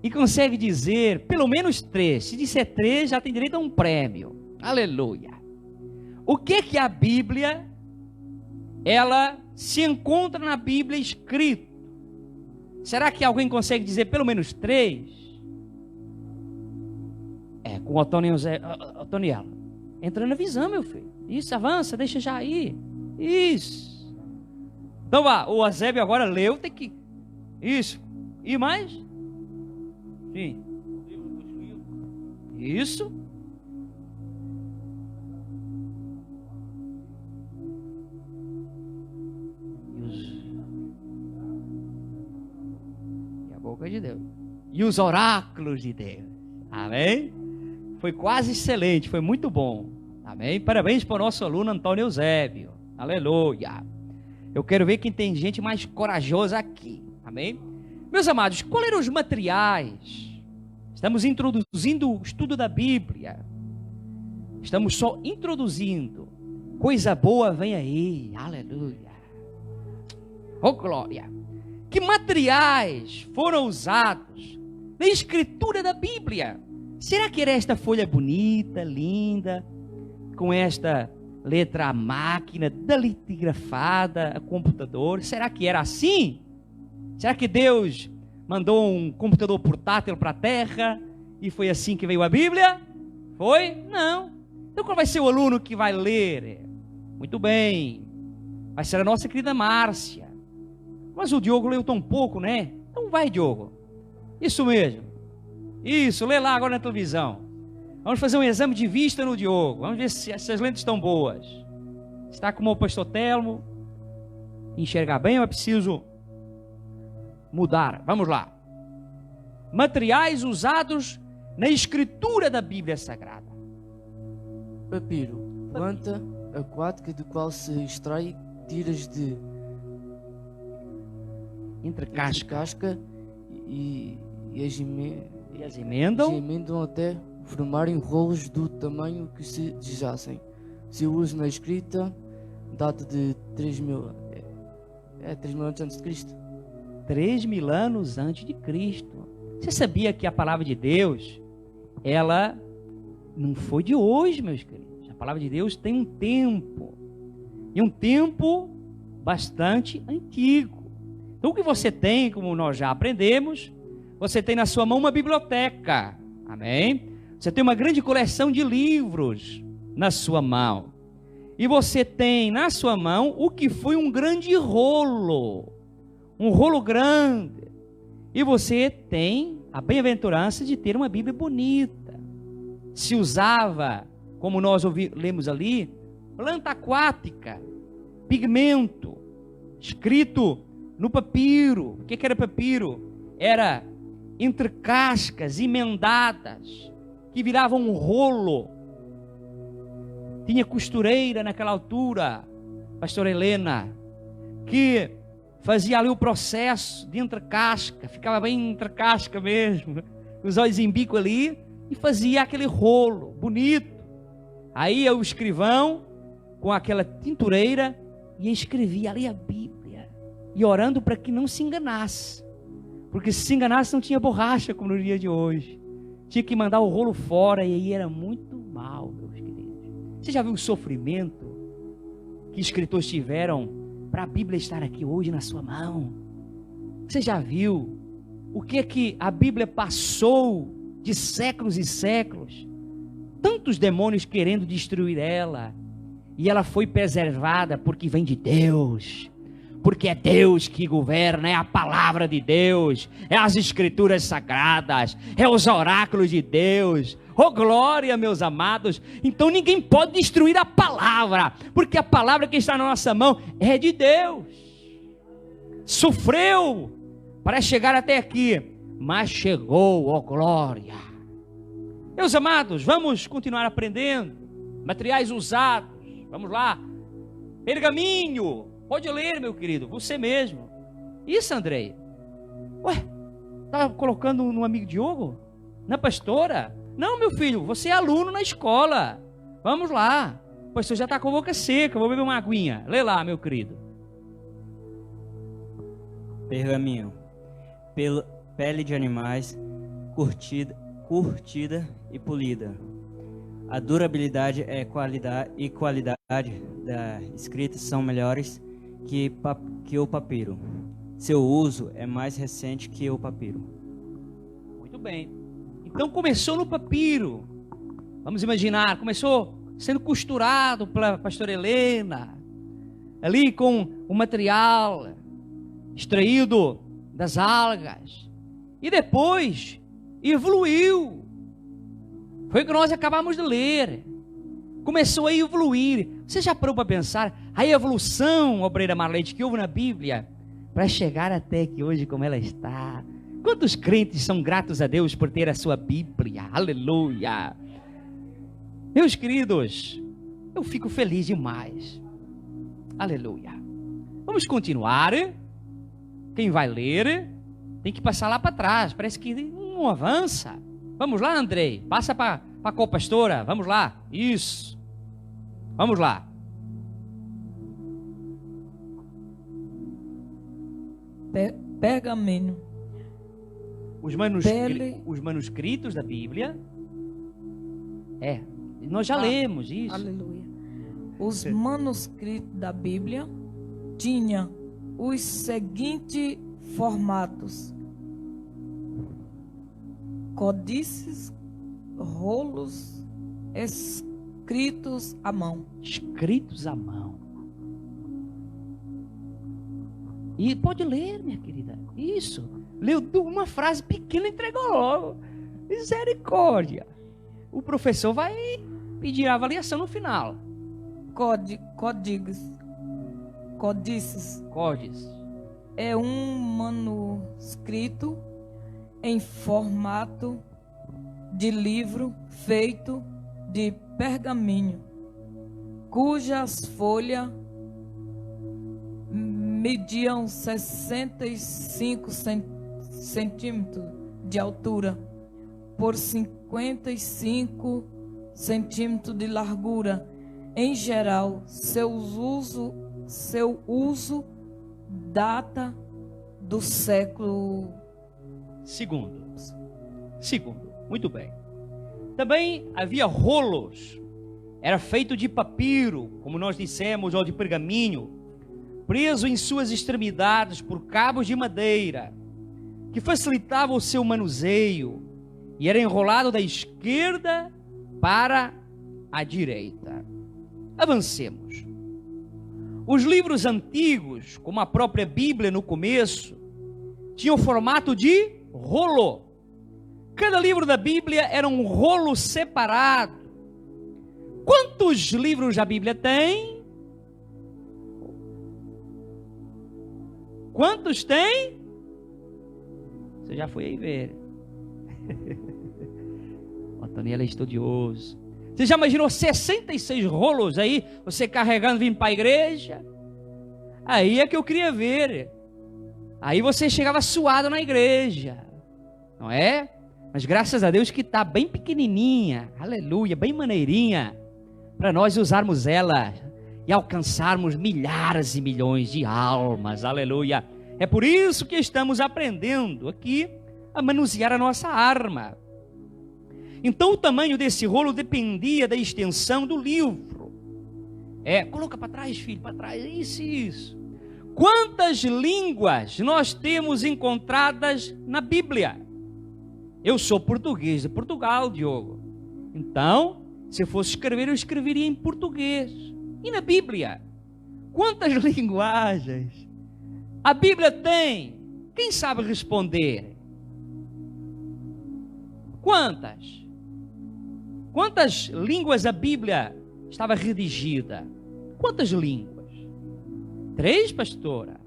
e consegue dizer pelo menos 3. Se disser 3, já tem direito a um prêmio. Aleluia. O que a Bíblia, ela se encontra na Bíblia escrito? Será que alguém consegue dizer pelo menos 3? Com o Otoniel. Entra na visão, meu filho. Isso, avança, deixa já aí. Isso. Então vá, o Azébio agora leu, tem que... Isso. E mais? Sim. Isso. E a boca de Deus. E os oráculos de Deus. Amém? Foi quase excelente, foi muito bom. Amém? Parabéns para o nosso aluno Antônio Eusébio. Aleluia. Eu quero ver quem tem gente mais corajosa aqui. Amém? Meus amados, quais eram os materiais? Estamos introduzindo o estudo da Bíblia. Estamos só introduzindo. Coisa boa vem aí. Aleluia. Oh, glória. Que materiais foram usados na escritura da Bíblia? Será que era esta folha bonita, linda, com esta letra à máquina, daligrafada a computador? Será que era assim? Será que Deus mandou um computador portátil para a terra e foi assim que veio a Bíblia? Foi? Não. Então qual vai ser o aluno que vai ler? Muito bem. Vai ser a nossa querida Márcia. Mas o Diogo leu tão pouco, né? Então vai, Diogo. Isso mesmo. Isso, lê lá agora na televisão. Vamos fazer um exame de vista no Diogo. Vamos ver se essas lentes estão boas. Está como o pastor Telmo. Enxergar bem ou é preciso mudar? Vamos lá. Materiais usados na escritura da Bíblia Sagrada. Papiro, planta aquática do qual se extrai tiras de Entre entre casca casca e as e as emendam. emendam até formarem rolos do tamanho que se desejassem. Seu uso na escrita data de 3.000 anos antes de Cristo. 3.000 anos antes de Cristo. Você sabia que a palavra de Deus, ela não foi de hoje, meus queridos. A palavra de Deus tem um tempo. E um tempo bastante antigo. Então o que você tem, como nós já aprendemos, você tem na sua mão uma biblioteca. Amém? Você tem uma grande coleção de livros na sua mão. E você tem na sua mão o que foi um grande rolo. Um rolo grande. E você tem a bem-aventurança de ter uma Bíblia bonita. Se usava, como nós lemos ali, planta aquática, pigmento, escrito no papiro. O que era papiro? Era entre cascas emendadas, que viravam um rolo. Tinha costureira naquela altura, pastora Helena, que fazia ali o processo de entre casca, ficava bem entre casca mesmo, os olhos em bico ali, e fazia aquele rolo bonito. Aí o escrivão, com aquela tintureira, e escrevia ali a Bíblia, e orando para que não se enganasse, porque se enganasse não tinha borracha como no dia de hoje, tinha que mandar o rolo fora, e aí era muito mal, meus queridos. Você já viu o sofrimento que escritores tiveram para a Bíblia estar aqui hoje na sua mão. Você já viu o que é que a Bíblia passou de séculos e séculos? Tantos demônios querendo destruir ela. E ela foi preservada porque vem de Deus. Porque é Deus que governa, é a palavra de Deus, é as escrituras sagradas, é os oráculos de Deus. Oh glória, meus amados. Então ninguém pode destruir a palavra, porque a palavra que está na nossa mão é de Deus. Sofreu para chegar até aqui, mas chegou, oh glória. Meus amados, vamos continuar aprendendo. Materiais usados, vamos lá. Pergaminho, pode ler, meu querido, você mesmo. Isso, Andrei. Ué, tá colocando no amigo Diogo? Na pastora? Não, meu filho, você é aluno na escola. Vamos lá. O pastor já está com a boca seca, vou beber uma aguinha. Lê lá, meu querido. Pergaminho. Pele de animais, curtida e polida. A durabilidade e qualidade da escrita são melhores que o papiro. Seu uso é mais recente que o papiro. Muito bem. Então começou no papiro. Vamos imaginar, começou sendo costurado pela pastora Helena, ali com o material extraído das algas. E depois evoluiu. Foi o que nós acabamos de ler. Começou a evoluir. Você já parou para pensar a evolução, obreira Marlete, que houve na Bíblia para chegar até aqui hoje como ela está? Quantos crentes são gratos a Deus por ter a sua Bíblia? Aleluia! Meus queridos, eu fico feliz demais. Aleluia! Vamos continuar. Quem vai ler tem que passar lá para trás. Parece que não avança. Vamos lá, Andrei. Passa para a co-pastora. Vamos lá. Isso. Vamos lá. Pergaminho. Os manuscritos da Bíblia. Nós já lemos isso. Aleluia. Os manuscritos da Bíblia tinham os seguintes formatos: códices, rolos, escritos à mão. Escritos à mão. E pode ler, minha querida. Isso. Leu uma frase pequena e entregou logo. Misericórdia. O professor vai pedir a avaliação no final. Códices. Códices. É um manuscrito em formato de livro feito de pergaminho, cujas folhas mediam 65 centímetros de altura por 55 centímetros de largura. Em geral, seu uso data do século Segundo. Muito bem. Também havia rolos. Era feito de papiro, como nós dissemos, ou de pergaminho, preso em suas extremidades por cabos de madeira, que facilitava o seu manuseio, e era enrolado da esquerda para a direita. Avancemos. Os livros antigos, como a própria Bíblia no começo, tinham formato de rolo. Cada livro da Bíblia era um rolo separado. Quantos livros a Bíblia tem? Quantos tem? Você já foi aí ver. O Antoniel é estudioso. Você já imaginou 66 rolos aí, você carregando, vindo para a igreja? Aí é que eu queria ver. Aí você chegava suado na igreja, não é? Mas graças a Deus que está bem pequenininha, aleluia, bem maneirinha, para nós usarmos ela e alcançarmos milhares e milhões de almas, aleluia. É por isso que estamos aprendendo aqui a manusear a nossa arma. Então o tamanho desse rolo dependia da extensão do livro. Coloca para trás, filho, para trás. Isso. Quantas línguas nós temos encontradas na Bíblia? Eu sou português de Portugal, Diogo. Então, se eu fosse escrever, eu escreveria em português. E na Bíblia? Quantas linguagens a Bíblia tem? Quem sabe responder? Quantas? Quantas línguas a Bíblia estava redigida? Quantas línguas? 3, pastora?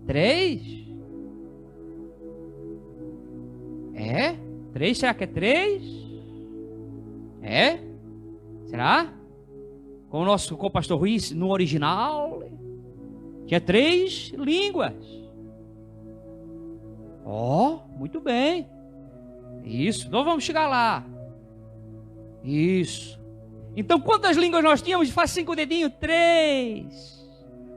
3? 3? Será que é 3? Será? Com o pastor Ruiz, no original, tinha 3 línguas. Muito bem. Isso, então vamos chegar lá. Isso. Então, quantas línguas nós tínhamos? Faz 5 dedinhos. 3.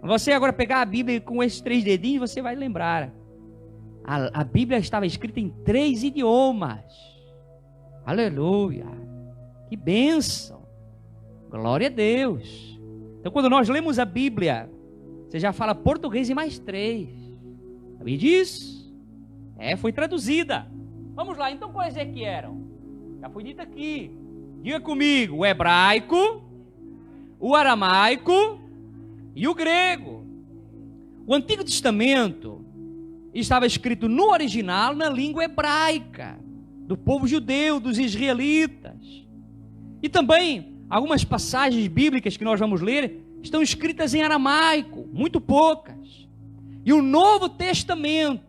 Você agora pegar a Bíblia com esses 3 dedinhos, você vai lembrar. A Bíblia estava escrita em 3 idiomas. Aleluia. Que bênção. Glória a Deus. Então, quando nós lemos a Bíblia, você já fala português e mais 3. Sabia disso? Foi traduzida. Vamos lá, então quais é que eram? Já foi dito aqui. Diga comigo, o hebraico, o aramaico e o grego. O Antigo Testamento estava escrito no original na língua hebraica, do povo judeu, dos israelitas. E também algumas passagens bíblicas que nós vamos ler estão escritas em aramaico, muito poucas. E o Novo Testamento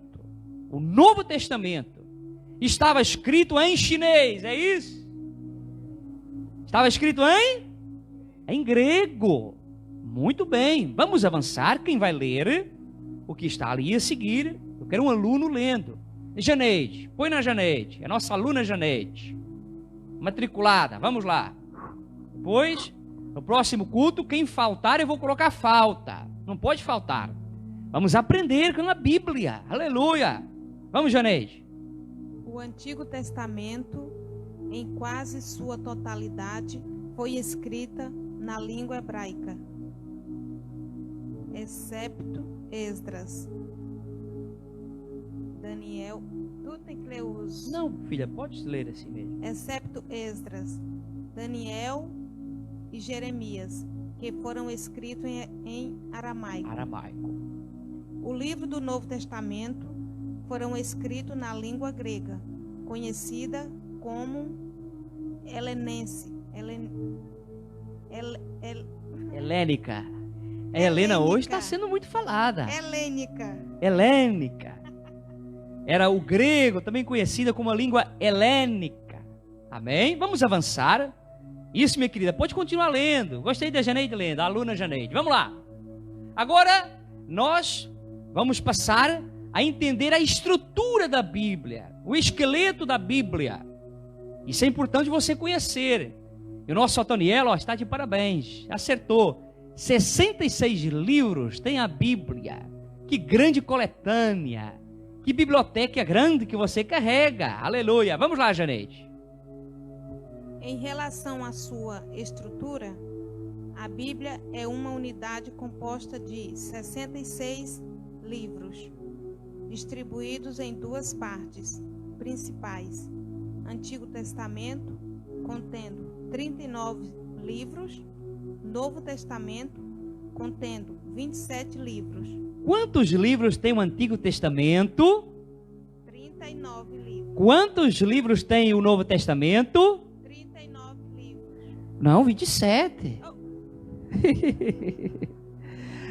estava escrito em chinês, é isso? Estava escrito em grego. Muito bem, vamos avançar. Quem vai ler o que está ali a seguir? Eu quero um aluno lendo. Janeide, põe na Janeide, é nossa aluna Janeide, matriculada, vamos lá. Depois, no próximo culto, quem faltar eu vou colocar falta, não pode faltar. Vamos aprender com a Bíblia, aleluia. Vamos, Janeide. O Antigo Testamento, em quase sua totalidade, foi escrita na língua hebraica, excepto Esdras, Daniel. Tu tem que ler os... Não, filha, pode ler assim mesmo. Excepto Esdras, Daniel e Jeremias, que foram escritos em aramaico. O livro do Novo Testamento foram escritos na língua grega, conhecida como helenense. Helênica. A Helena hoje está sendo muito falada. Helênica. Era o grego, também conhecida como a língua helênica. Amém? Vamos avançar. Isso, minha querida, pode continuar lendo. Gostei da Janeide lendo, a aluna Janeide. Vamos lá. Agora, nós vamos passar a entender a estrutura da Bíblia, o esqueleto da Bíblia. Isso é importante você conhecer. E o nosso Otoniel está de parabéns, acertou. 66 livros tem a Bíblia. Que grande coletânea, que biblioteca grande que você carrega. Aleluia. Vamos lá, Janeide. Em relação à sua estrutura, a Bíblia é uma unidade composta de 66 livros, distribuídos em 2 partes principais. Antigo Testamento, contendo 39 livros, Novo Testamento, contendo 27 livros. Quantos livros tem o Antigo Testamento? 39 livros. Quantos livros tem o Novo Testamento? 39 livros. Não, 27.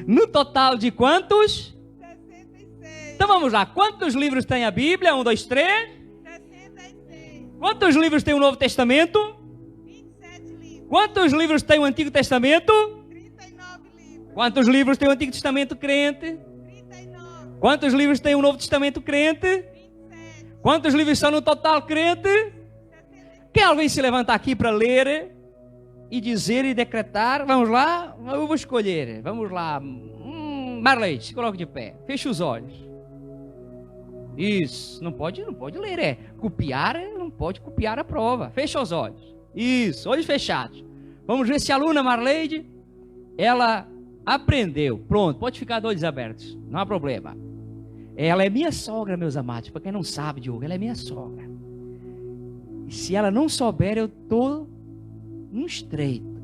No total de quantos? 66. Então vamos lá. Quantos livros tem a Bíblia? 1, 2, 3. 66. Quantos livros tem o Novo Testamento? 27 livros. Quantos livros tem o Antigo Testamento? 39 livros. Quantos livros tem o Antigo Testamento crente? 39. Quantos livros tem o Novo Testamento crente? 27. Quantos livros são no total crente? 76. Quer alguém se levantar aqui para ler e dizer e decretar? Vamos lá? Eu vou escolher. Vamos lá. Marley, se coloque de pé. Feche os olhos. Isso. Não pode ler. Copiar, não pode copiar a prova. Fecha os olhos. Isso. Olhos fechados. Vamos ver se a aluna Marleide, ela aprendeu. Pronto, pode ficar de olhos abertos, não há problema. Ela é minha sogra, meus amados. Para quem não sabe, Diogo, ela é minha sogra. E se ela não souber, eu estou no estreito.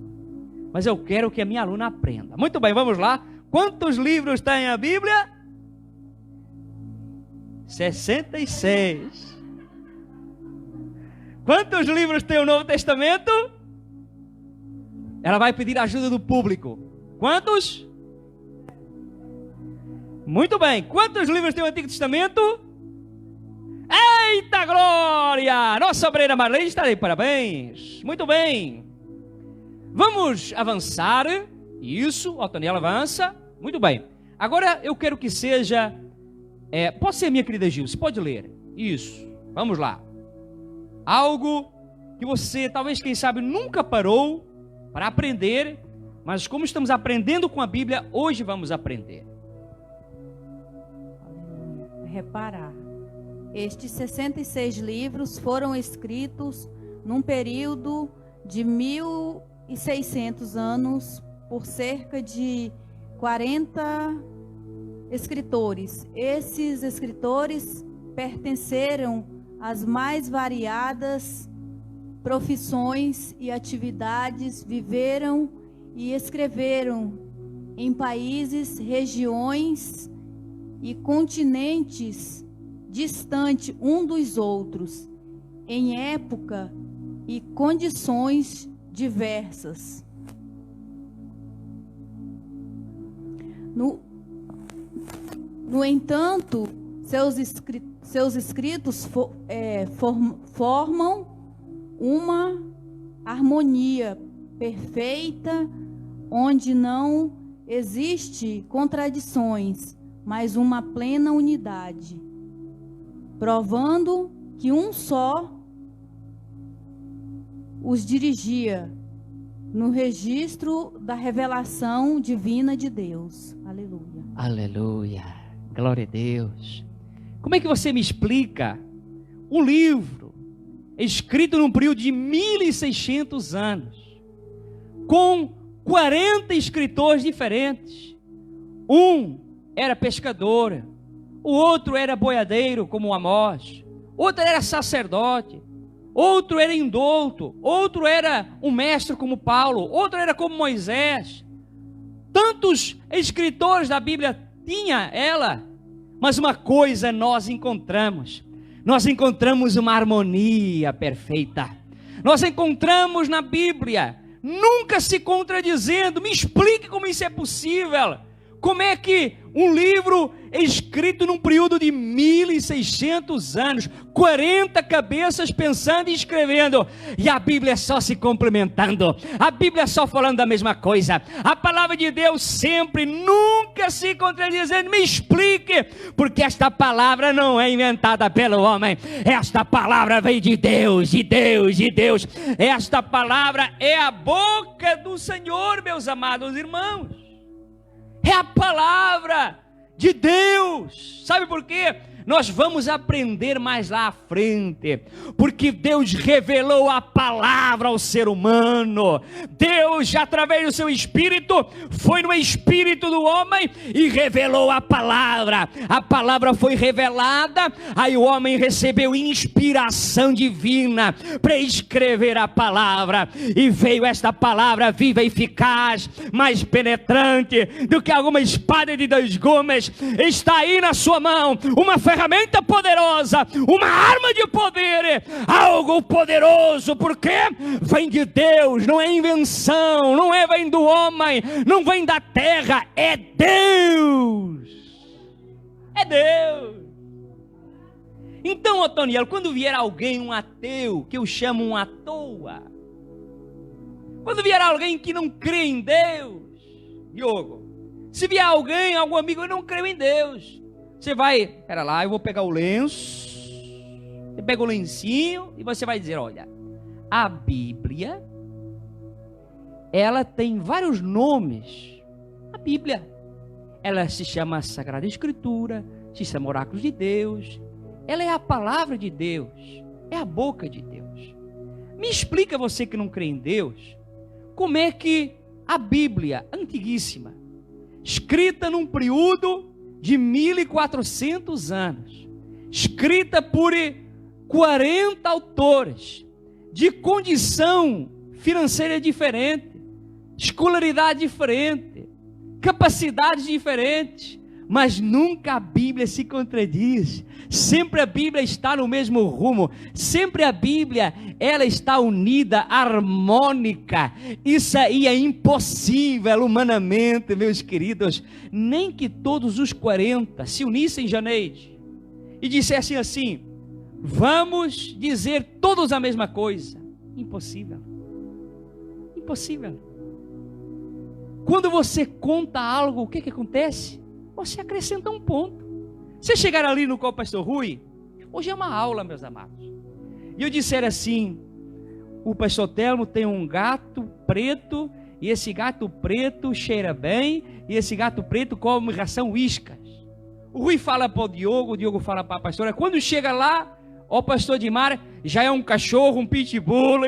Mas eu quero que a minha aluna aprenda. Muito bem, vamos lá. Quantos livros tem a Bíblia? 66. Quantos livros tem o Novo Testamento? Ela vai pedir a ajuda do público. Quantos? Muito bem. Quantos livros tem o Antigo Testamento? Eita glória! Nossa obreira Marlene está aí, parabéns. Muito bem. Vamos avançar. Isso, Otoniel avança. Muito bem. Agora eu quero que seja... pode ser, minha querida Gil, você pode ler. Isso, vamos lá. Algo que você, talvez, quem sabe, nunca parou para aprender, mas como estamos aprendendo com a Bíblia, hoje vamos aprender. Reparar. Estes 66 livros foram escritos num período de 1.600 anos por cerca de 40 escritores. Esses escritores pertenceram às mais variadas profissões e atividades, viveram e escreveram em países, regiões e continentes distantes um dos outros, em época e condições diversas. No entanto, seus escritos formam uma harmonia perfeita, onde não existe contradições, mas uma plena unidade, provando que um só os dirigia no registro da revelação divina de Deus. Aleluia. Aleluia. Glória a Deus. Como é que você me explica um livro escrito num período de 1.600 anos, com 40 escritores diferentes? Um era pescador, o outro era boiadeiro, como Amós, outro era sacerdote, outro era indulto, outro era um mestre como Paulo, outro era como Moisés. Tantos escritores da Bíblia tinha ela, mas uma coisa nós encontramos uma harmonia perfeita. Nós encontramos na Bíblia, nunca se contradizendo. Me explique como isso é possível. Como é que um livro escrito num período de 1.600 anos, 40 cabeças pensando e escrevendo, e a Bíblia só se complementando, a Bíblia só falando da mesma coisa, a palavra de Deus sempre, nunca se contradizendo? Me explique, porque esta palavra não é inventada pelo homem, esta palavra veio de Deus, de Deus, de Deus. Esta palavra é a boca do Senhor, meus amados irmãos. É a palavra de Deus. Sabe por quê? Nós vamos aprender mais lá à frente, porque Deus revelou a palavra ao ser humano. Deus, através do seu Espírito, foi no Espírito do homem e revelou a palavra. A palavra foi revelada, aí o homem recebeu inspiração divina para escrever a palavra, e veio esta palavra viva e eficaz, mais penetrante do que alguma espada de 2 gumes. Está aí na sua mão uma ferramenta poderosa, uma arma de poder, algo poderoso, porque vem de Deus, não é invenção, não vem do homem, não vem da terra, é Deus. É Deus. Então, Otoniel, quando vier alguém, um ateu, que eu chamo um à toa, quando vier alguém que não crê em Deus, Diogo, se vier alguém, algum amigo que não crê em Deus, você vai, pera lá, eu vou pegar o lenço, você pega o lencinho e você vai dizer, olha, a Bíblia, ela tem vários nomes. A Bíblia, ela se chama Sagrada Escritura, se chama Oráculos de Deus, ela é a palavra de Deus, é a boca de Deus. Me explica, você que não crê em Deus, como é que a Bíblia antiguíssima, escrita num período de 1400 anos, escrita por 40 autores, de condição financeira diferente, escolaridade diferente, capacidades diferentes, mas nunca a Bíblia se contradiz. Sempre a Bíblia está no mesmo rumo. Sempre a Bíblia, ela está unida, harmônica. Isso aí é impossível humanamente, meus queridos. Nem que todos os 40 se unissem, Janeide, e dissessem assim: vamos dizer todos a mesma coisa. Impossível. Impossível. Quando você conta algo, o que que acontece? Você acrescenta um ponto. Você chegar ali no qual pastor Rui, hoje é uma aula, meus amados, e eu disser assim: o pastor Telmo tem um gato preto, e esse gato preto cheira bem, e esse gato preto come ração Whiskas. O Rui fala para o Diogo fala para a pastora. Quando chega lá, ó, pastor Dimar, já é um cachorro, um pitbull,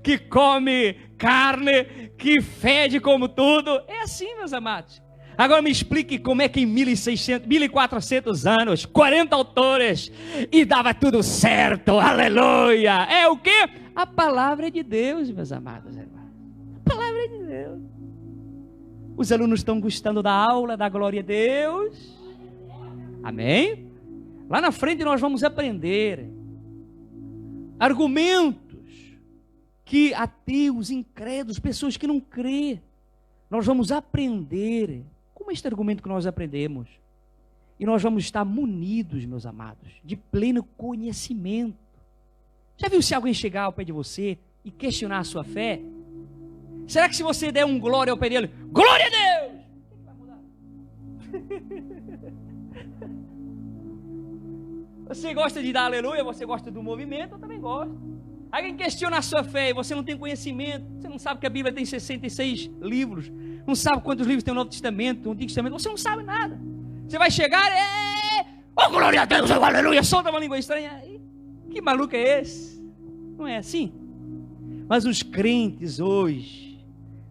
que come carne, que fede como tudo. É assim, meus amados. Agora me explique como é que em 1400 anos, 40 autores, e dava tudo certo, aleluia. É o quê? A palavra de Deus, meus amados irmãos. A palavra de Deus. Os alunos estão gostando da aula, da glória a Deus. Amém? Lá na frente nós vamos aprender argumentos que ateus, incrédulos, pessoas que não crê, nós vamos aprender como este argumento que nós aprendemos, e nós vamos estar munidos, meus amados, de pleno conhecimento. Já viu se alguém chegar ao pé de você e questionar a sua fé? Será que se você der um glória ao pé dele, glória a Deus, o que vai mudar? Você gosta de dar aleluia, você gosta do movimento, eu também gosto. Alguém questiona a sua fé e você não tem conhecimento, você não sabe que a Bíblia tem 66 livros, não sabe quantos livros tem o Novo Testamento, o Antigo Testamento, você não sabe nada. Você vai chegar, oh glória a Deus, oh, aleluia, solta uma língua estranha. Que maluco é esse? Não é assim? Mas os crentes hoje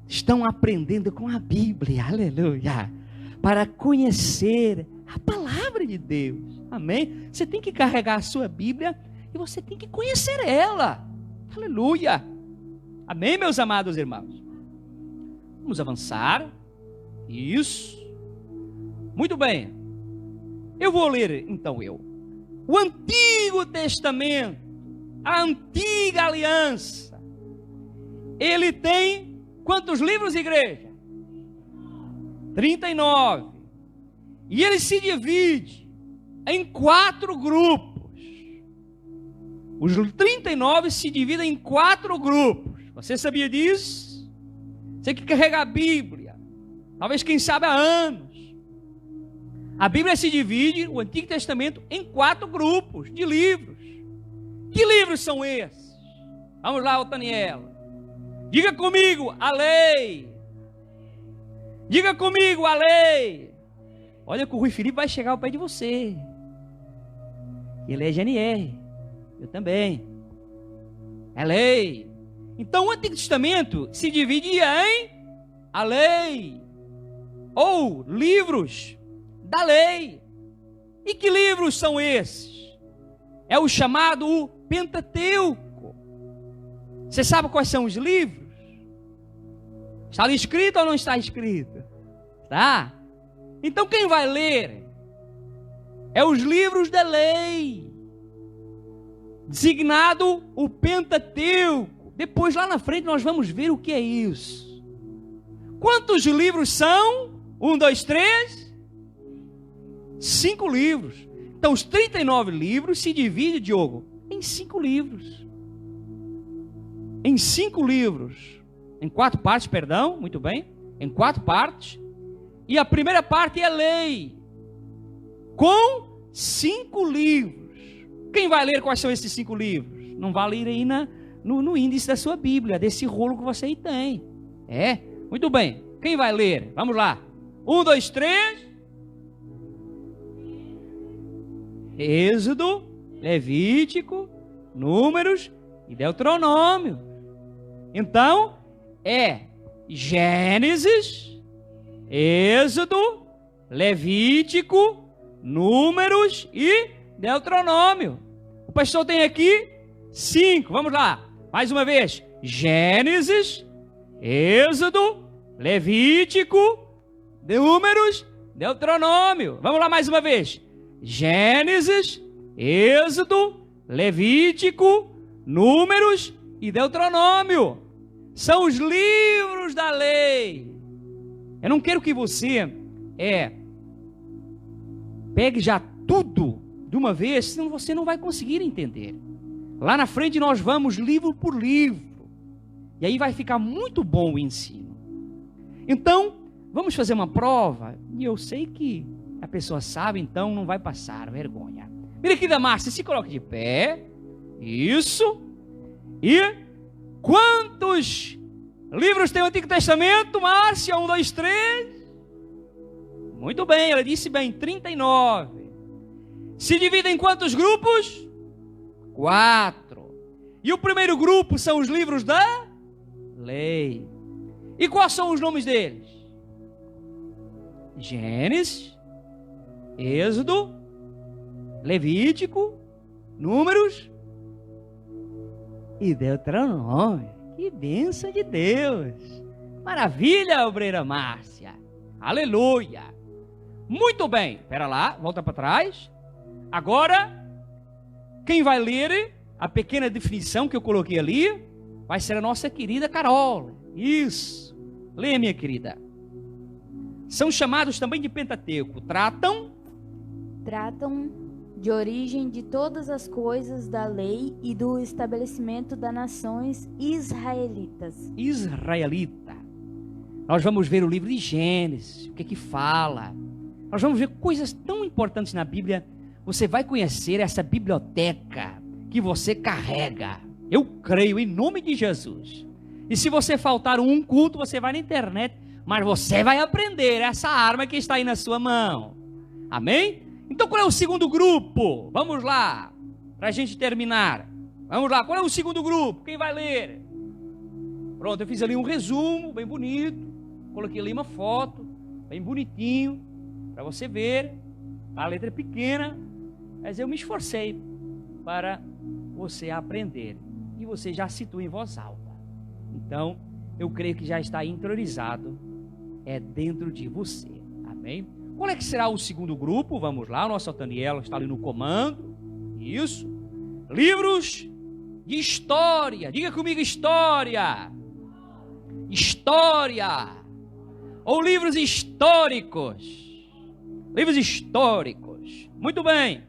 estão aprendendo com a Bíblia, aleluia, para conhecer a palavra de Deus, amém? Você tem que carregar a sua Bíblia e você tem que conhecer ela, aleluia, amém, meus amados irmãos? Vamos avançar, isso, muito bem, eu vou ler então o Antigo Testamento, a Antiga Aliança, ele tem quantos livros, igreja? 39, e ele se divide em 4 grupos. Os 39 se dividem em 4 grupos. Você sabia disso? Você que carrega a Bíblia, talvez quem sabe há anos. A Bíblia se divide, o Antigo Testamento, em 4 grupos de livros. Que livros são esses? Vamos lá, Otaniel. Diga comigo, a lei. Diga comigo, a lei. Olha que o Rui Felipe vai chegar ao pé de você. Ele é GNR. Eu também. É lei. Então o Antigo Testamento se dividia em a lei, ou livros da lei. E que livros são esses? É o chamado Pentateuco. Você sabe quais são os livros? Está ali escrito ou não está escrito? Tá? Então quem vai ler? É os livros da lei, designado o Pentateuco. Depois lá na frente nós vamos ver o que é isso. Quantos livros são? 1, 2, 3? 5 livros. Então os 39 livros se dividem, Diogo, em 5 livros. Em 5 livros. Em 4 partes, perdão, muito bem. Em 4 partes. E a primeira parte é lei, com 5 livros. Quem vai ler quais são esses 5 livros? Não vai ler aí no índice da sua Bíblia, desse rolo que você aí tem. É? Muito bem. Quem vai ler? Vamos lá. 1, 2, 3. Êxodo, Levítico, Números e Deuteronômio. Então, Gênesis, Êxodo, Levítico, Números e Deuteronômio. O pastor tem aqui 5. Vamos lá. Mais uma vez. Gênesis, Êxodo, Levítico, Números, Deuteronômio. Vamos lá mais uma vez. Gênesis, Êxodo, Levítico, Números e Deuteronômio. São os livros da lei. Eu não quero que você pegue já tudo de uma vez, senão você não vai conseguir entender. Lá na frente nós vamos livro por livro. E aí vai ficar muito bom o ensino. Então, vamos fazer uma prova. E eu sei que a pessoa sabe, então não vai passar vergonha. Minha querida Márcia, se coloque de pé. Isso. E quantos livros tem o Antigo Testamento, Márcia? 1, 2, 3. Muito bem, ela disse bem, 39. Se divide em quantos grupos? 4. E o primeiro grupo são os livros da lei. E quais são os nomes deles? Gênesis, Êxodo, Levítico, Números e Deuteronômio. Que bênção de Deus! Maravilha, obreira Márcia! Aleluia! Muito bem, espera lá, volta para trás. Agora, quem vai ler a pequena definição que eu coloquei ali vai ser a nossa querida Carol. Isso. Leia, minha querida. São chamados também de Pentateuco. Tratam de origem de todas as coisas da lei e do estabelecimento das nações israelitas. Israelita. Nós vamos ver o livro de Gênesis, o que que fala. Nós vamos ver coisas tão importantes na Bíblia. Você vai conhecer essa biblioteca que você carrega. Eu creio em nome de Jesus. E se você faltar um culto, você vai na internet, mas você vai aprender essa arma que está aí na sua mão. Amém? Então qual é o segundo grupo? Vamos lá, para a gente terminar. Vamos lá, qual é o segundo grupo? Quem vai ler? Pronto, eu fiz ali um resumo bem bonito. Coloquei ali uma foto, bem bonitinho, para você ver. A letra é pequena, mas eu me esforcei para você aprender. E você já citou em voz alta. Então, eu creio que já está interiorizado. É dentro de você. Amém? Qual é que será o segundo grupo? Vamos lá, o nosso Daniel está ali no comando. Isso. Livros de história. Diga comigo, história. História. Ou livros históricos. Livros históricos. Muito bem.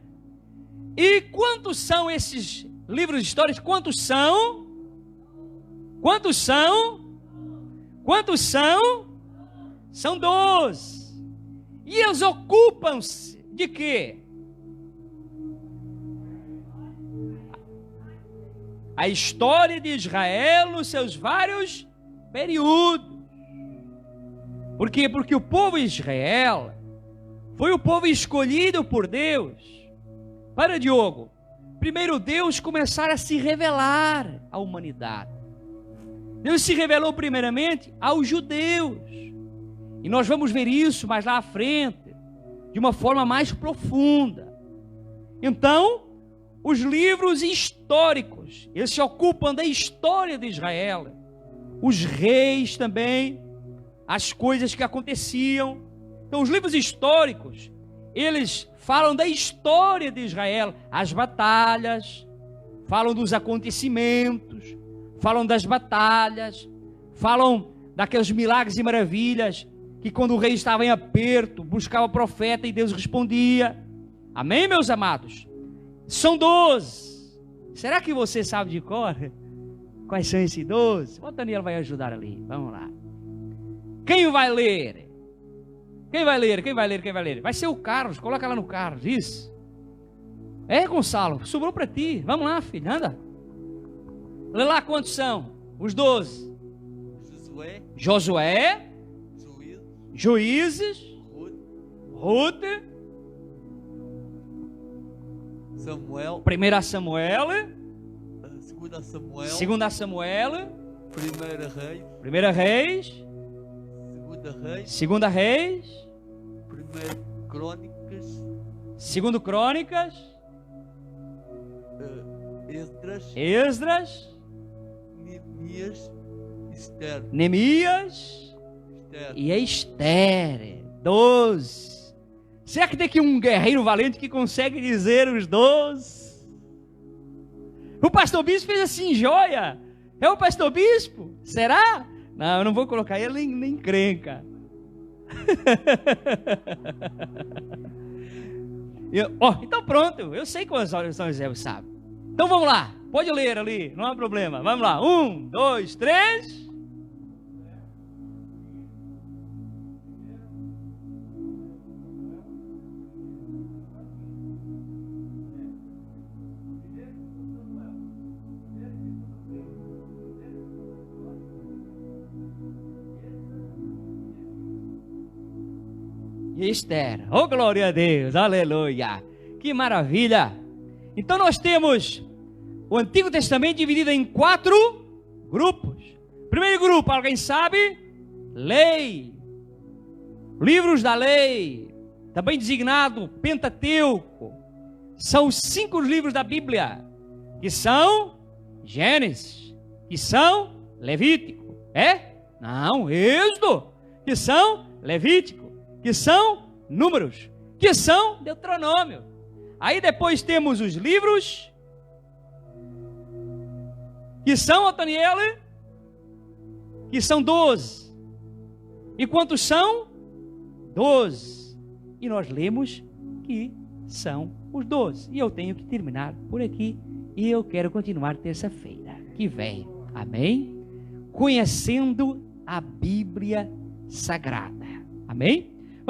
E quantos são esses livros históricos? Quantos são? Quantos são? Quantos são? São 12. E eles ocupam-se de quê? A história de Israel nos seus vários períodos. Por quê? Porque o povo de Israel foi o povo escolhido por Deus. Para, Diogo. Primeiro Deus começar a se revelar à humanidade. Deus se revelou primeiramente aos judeus. E nós vamos ver isso mais lá à frente, de uma forma mais profunda. Então, os livros históricos, eles se ocupam da história de Israel. Os reis também, as coisas que aconteciam. Então, os livros históricos, eles falam da história de Israel, as batalhas, falam dos acontecimentos, falam das batalhas, falam daqueles milagres e maravilhas, que quando o rei estava em aperto, buscava o profeta e Deus respondia. Amém, meus amados? São 12. Será que você sabe de cor quais são esses 12? O Daniel vai ajudar ali, vamos lá. Quem vai ler? Quem vai ler? Quem vai ler? Quem vai ler? Vai ser o Carlos, coloca lá no Carlos, isso. É, Gonçalo, sobrou para ti. Vamos lá, filho, anda. Lê lá quantos são? Os 12. Josué. Juízes. Ruth. Samuel. 1 Samuel. 2 Samuel. 2 Samuel. 1 Reis. 1 Reis. Segunda Reis. Primeiro Crônicas. Segundo Crônicas. Esdras. Neemias. E Esther. 12. Será que tem aqui um guerreiro valente que consegue dizer os 12? O pastor bispo fez assim, joia. É o pastor bispo? Será? Não, eu não vou colocar ele em encrenca. Então pronto, eu sei quantas horas São José sabe. Então vamos lá, pode ler ali, não há problema. Vamos lá, 1, 2, 3. E Esther, oh glória a Deus, aleluia, que maravilha. Então nós temos o Antigo Testamento dividido em 4 grupos. Primeiro grupo, alguém sabe? Lei, livros da lei, também designado Pentateuco. São os 5 livros da Bíblia, que são Gênesis, que são Levítico, Não, Êxodo, que são Levítico, que são Números, que são Deuteronômio. Aí depois temos os livros, que são, Otaniel, que são 12. E quantos são? 12. E nós lemos que são os 12. E eu tenho que terminar por aqui. E eu quero continuar terça-feira que vem. Amém? Conhecendo a Bíblia Sagrada. Amém?